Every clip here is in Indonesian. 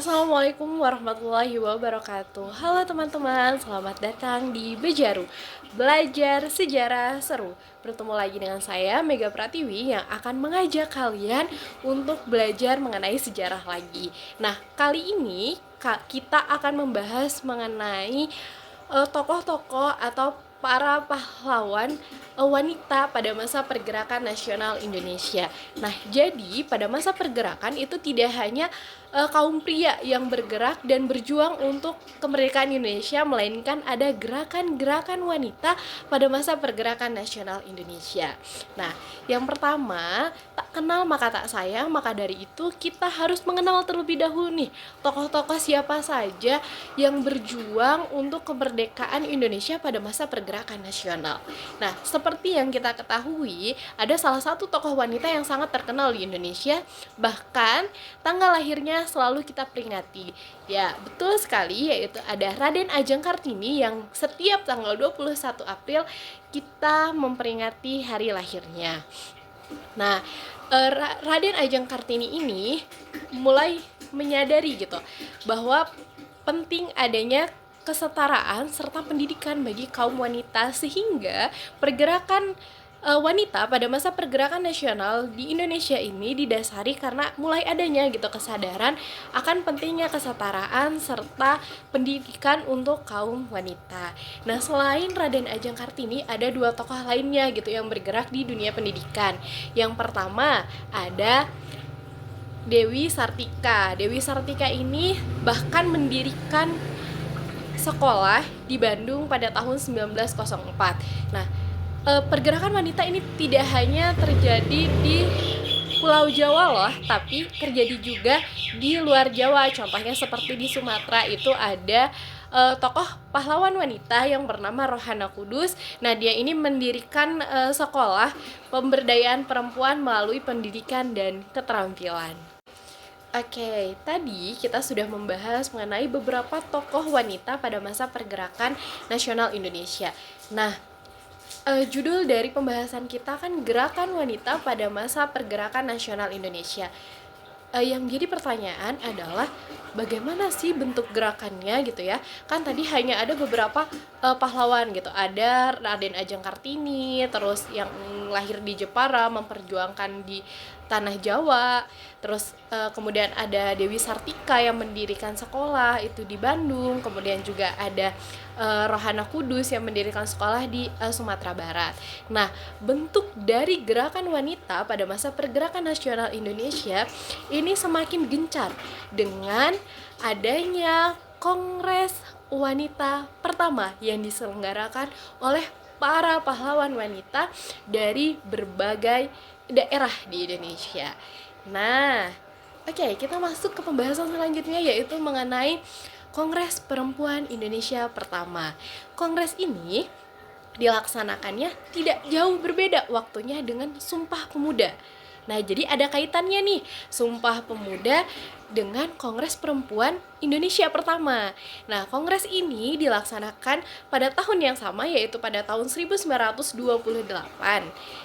Assalamualaikum warahmatullahi wabarakatuh. Halo teman-teman, selamat datang di Bejaru, Belajar Sejarah Seru. Bertemu lagi dengan saya, Mega Pratiwi, yang akan mengajak kalian untuk belajar mengenai sejarah lagi. Nah, kali ini kita akan membahas mengenai tokoh-tokoh atau para pahlawan wanita pada masa pergerakan nasional Indonesia. Nah, jadi pada masa pergerakan itu tidak hanya kaum pria yang bergerak dan berjuang untuk kemerdekaan Indonesia, melainkan ada gerakan-gerakan wanita pada masa pergerakan nasional Indonesia. Nah, yang pertama, tak kenal maka tak sayang, maka dari itu kita harus mengenal terlebih dahulu nih tokoh-tokoh siapa saja yang berjuang untuk kemerdekaan Indonesia pada masa pergerakan nasional. Nah, seperti yang kita ketahui, ada salah satu tokoh wanita yang sangat terkenal di Indonesia, bahkan tanggal lahirnya selalu kita peringati. Ya, betul sekali, yaitu ada Raden Ajeng Kartini yang setiap tanggal 21 April kita memperingati hari lahirnya. Nah, Raden Ajeng Kartini ini mulai menyadari gitu bahwa penting adanya kesetaraan serta pendidikan bagi kaum wanita, sehingga pergerakan wanita pada masa pergerakan nasional di Indonesia ini didasari karena mulai adanya gitu kesadaran akan pentingnya kesetaraan serta pendidikan untuk kaum wanita. Nah, selain Raden Ajeng Kartini, ada dua tokoh lainnya gitu yang bergerak di dunia pendidikan. Yang pertama ada Dewi Sartika. Dewi Sartika ini bahkan mendirikan sekolah di Bandung pada tahun 1904. Nah, pergerakan wanita ini tidak hanya terjadi di Pulau Jawa loh, tapi terjadi juga di luar Jawa. Contohnya seperti di Sumatera itu ada tokoh pahlawan wanita yang bernama Rohana Kudus. Nah, dia ini mendirikan sekolah pemberdayaan perempuan melalui pendidikan dan keterampilan. Oke, tadi kita sudah membahas mengenai beberapa tokoh wanita pada masa pergerakan nasional Indonesia. Nah, judul dari pembahasan kita kan gerakan wanita pada masa pergerakan nasional Indonesia. Yang jadi pertanyaan adalah bagaimana sih bentuk gerakannya gitu ya. Kan tadi hanya ada beberapa pahlawan gitu. Ada Raden Ajeng Kartini, terus yang lahir di Jepara memperjuangkan di tanah Jawa. Terus kemudian ada Dewi Sartika yang mendirikan sekolah itu di Bandung. Kemudian juga ada Rohana Kudus yang mendirikan sekolah di Sumatera Barat. Nah, bentuk dari gerakan wanita pada masa pergerakan nasional Indonesia ini semakin gencar dengan adanya Kongres Wanita pertama yang diselenggarakan oleh para pahlawan wanita dari berbagai daerah di Indonesia. Nah, oke, kita masuk ke pembahasan selanjutnya, yaitu mengenai Kongres Perempuan Indonesia pertama. Kongres ini dilaksanakannya tidak jauh berbeda waktunya dengan Sumpah Pemuda. Nah, jadi ada kaitannya nih Sumpah Pemuda dengan Kongres Perempuan Indonesia pertama. Nah, kongres ini dilaksanakan pada tahun yang sama, yaitu pada tahun 1928.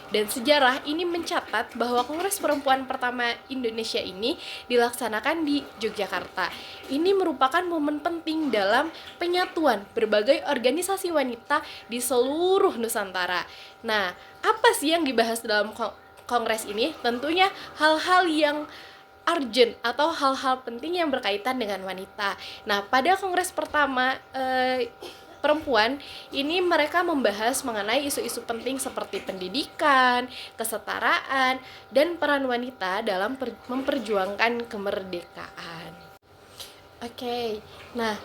Dan sejarah ini mencatat bahwa Kongres Perempuan pertama Indonesia ini dilaksanakan di Yogyakarta. Ini merupakan momen penting dalam penyatuan berbagai organisasi wanita di seluruh Nusantara. Nah, apa sih yang dibahas dalam kongres ini? Tentunya hal-hal yang urgent atau hal-hal penting yang berkaitan dengan wanita. Nah, pada kongres pertama perempuan ini mereka membahas mengenai isu-isu penting seperti pendidikan, kesetaraan, dan peran wanita dalam memperjuangkan kemerdekaan. Oke, nah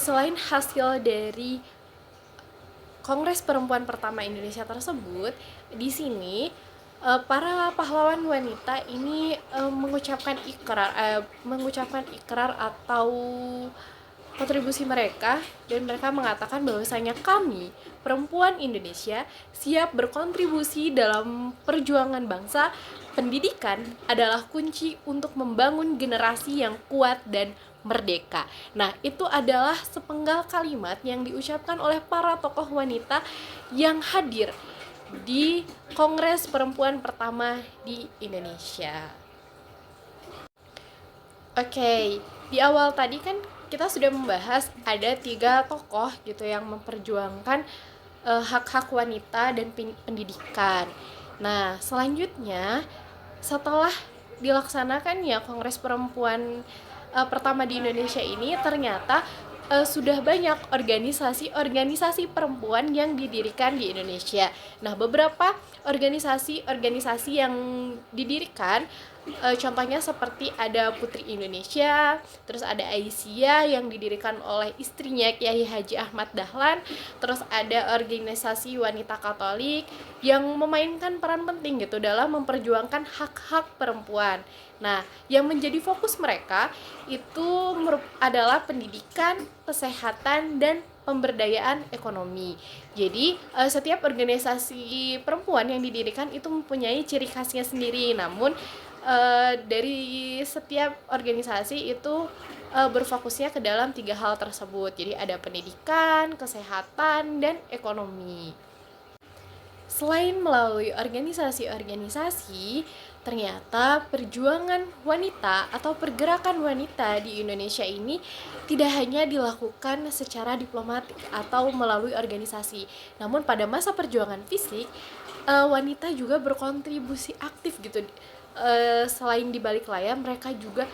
selain hasil dari Kongres Perempuan pertama Indonesia tersebut, di sini para pahlawan wanita ini mengucapkan ikrar atau kontribusi mereka, dan mereka mengatakan bahwasanya kami perempuan Indonesia siap berkontribusi dalam perjuangan bangsa. Pendidikan adalah kunci untuk membangun generasi yang kuat dan merdeka. Nah, itu adalah sepenggal kalimat yang diucapkan oleh para tokoh wanita yang hadir di Kongres Perempuan pertama di Indonesia. Oke, Di awal tadi kan kita sudah membahas ada 3 tokoh gitu yang memperjuangkan hak-hak wanita dan pendidikan. Nah, selanjutnya setelah dilaksanakan ya Kongres Perempuan pertama di Indonesia ini, ternyata sudah banyak organisasi-organisasi perempuan yang didirikan di Indonesia. Nah, beberapa organisasi-organisasi yang didirikan, contohnya seperti ada Putri Indonesia, terus ada Aisyah yang didirikan oleh istrinya Kiai Haji Ahmad Dahlan, terus ada organisasi wanita Katolik yang memainkan peran penting gitu dalam memperjuangkan hak-hak perempuan. Nah, yang menjadi fokus mereka itu adalah pendidikan, kesehatan, dan pemberdayaan ekonomi. Jadi, setiap organisasi perempuan yang didirikan itu mempunyai ciri khasnya sendiri. Namun, dari setiap organisasi itu berfokusnya ke dalam 3 hal tersebut. Jadi, ada pendidikan, kesehatan, dan ekonomi. Selain melalui organisasi-organisasi, ternyata perjuangan wanita atau pergerakan wanita di Indonesia ini tidak hanya dilakukan secara diplomatik atau melalui organisasi. Namun pada masa perjuangan fisik, wanita juga berkontribusi aktif gitu. Selain di balik layar, mereka juga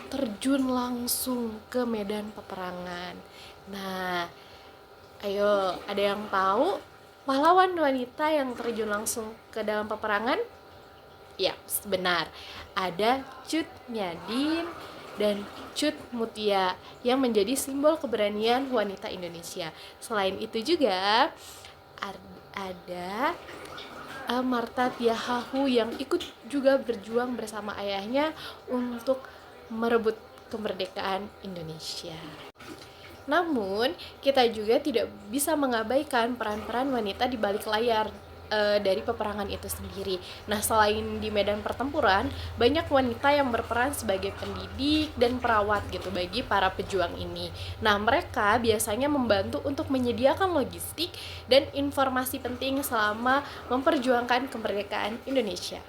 terjun langsung ke medan peperangan. Nah, ayo, ada yang tahu pahlawan wanita yang terjun langsung ke dalam peperangan? Ya, benar. Ada Cut Nyadin dan Cut Mutia yang menjadi simbol keberanian wanita Indonesia. Selain itu juga ada Marta Tiahahu yang ikut juga berjuang bersama ayahnya untuk merebut kemerdekaan Indonesia. Namun, kita juga tidak bisa mengabaikan peran-peran wanita di balik layar dari peperangan itu sendiri. Nah, selain di medan pertempuran, banyak wanita yang berperan sebagai pendidik dan perawat gitu bagi para pejuang ini. Nah, mereka biasanya membantu untuk menyediakan logistik dan informasi penting selama memperjuangkan kemerdekaan Indonesia.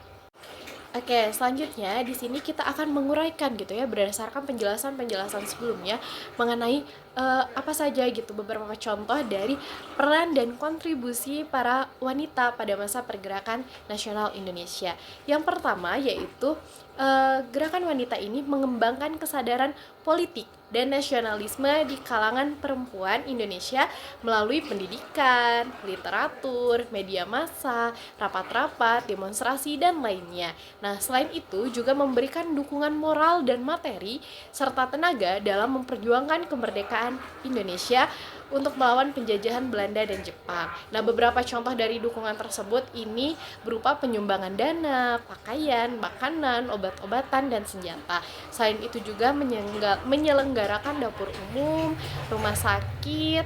Oke, selanjutnya di sini kita akan menguraikan gitu ya berdasarkan penjelasan-penjelasan sebelumnya mengenai apa saja gitu beberapa contoh dari peran dan kontribusi para wanita pada masa pergerakan nasional Indonesia. Yang pertama yaitu gerakan wanita ini mengembangkan kesadaran politik dan nasionalisme di kalangan perempuan Indonesia melalui pendidikan, literatur, media massa, rapat-rapat, demonstrasi, dan lainnya. Nah, selain itu juga memberikan dukungan moral dan materi serta tenaga dalam memperjuangkan kemerdekaan Indonesia untuk melawan penjajahan Belanda dan Jepang. Nah, beberapa contoh dari dukungan tersebut ini berupa penyumbangan dana, pakaian, makanan, obat-obatan, dan senjata. Selain itu juga menyelenggarakan dapur umum, rumah sakit,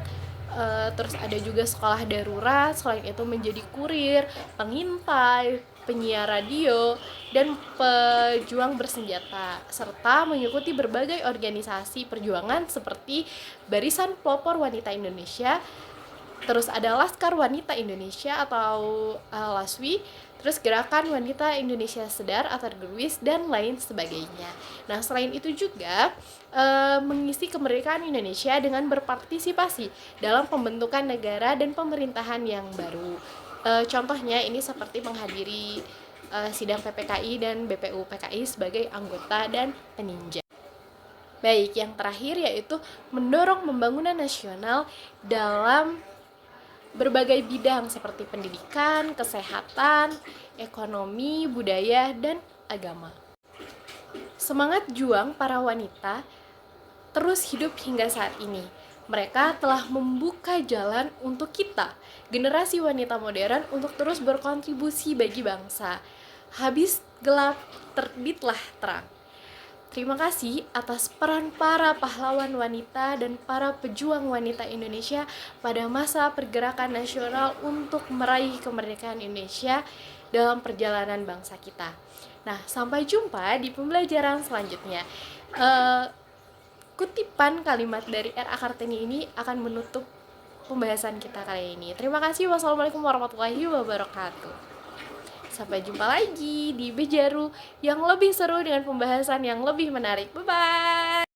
terus ada juga sekolah darurat. Selain itu menjadi kurir, pengintai, penyiar radio, dan pejuang bersenjata, serta mengikuti berbagai organisasi perjuangan seperti Barisan Pelopor Wanita Indonesia, terus ada Laskar Wanita Indonesia atau LASWI, terus Gerakan Wanita Indonesia Sedar atau GERWIS, dan lain sebagainya. Nah, selain itu juga mengisi kemerdekaan Indonesia dengan berpartisipasi dalam pembentukan negara dan pemerintahan yang baru. Contohnya ini seperti menghadiri sidang PPKI dan BPU PKI sebagai anggota dan peninjau. Baik, yang terakhir yaitu mendorong pembangunan nasional dalam berbagai bidang seperti pendidikan, kesehatan, ekonomi, budaya, dan agama. Semangat juang para wanita terus hidup hingga saat ini. Mereka telah membuka jalan untuk kita, generasi wanita modern, untuk terus berkontribusi bagi bangsa. Habis gelap, terbitlah terang. Terima kasih atas peran para pahlawan wanita dan para pejuang wanita Indonesia pada masa pergerakan nasional untuk meraih kemerdekaan Indonesia dalam perjalanan bangsa kita. Nah, sampai jumpa di pembelajaran selanjutnya. Kutipan kalimat dari R.A. Kartini ini akan menutup pembahasan kita kali ini. Terima kasih. Wassalamualaikum warahmatullahi wabarakatuh. Sampai jumpa lagi di Bejaru yang lebih seru dengan pembahasan yang lebih menarik. Bye-bye!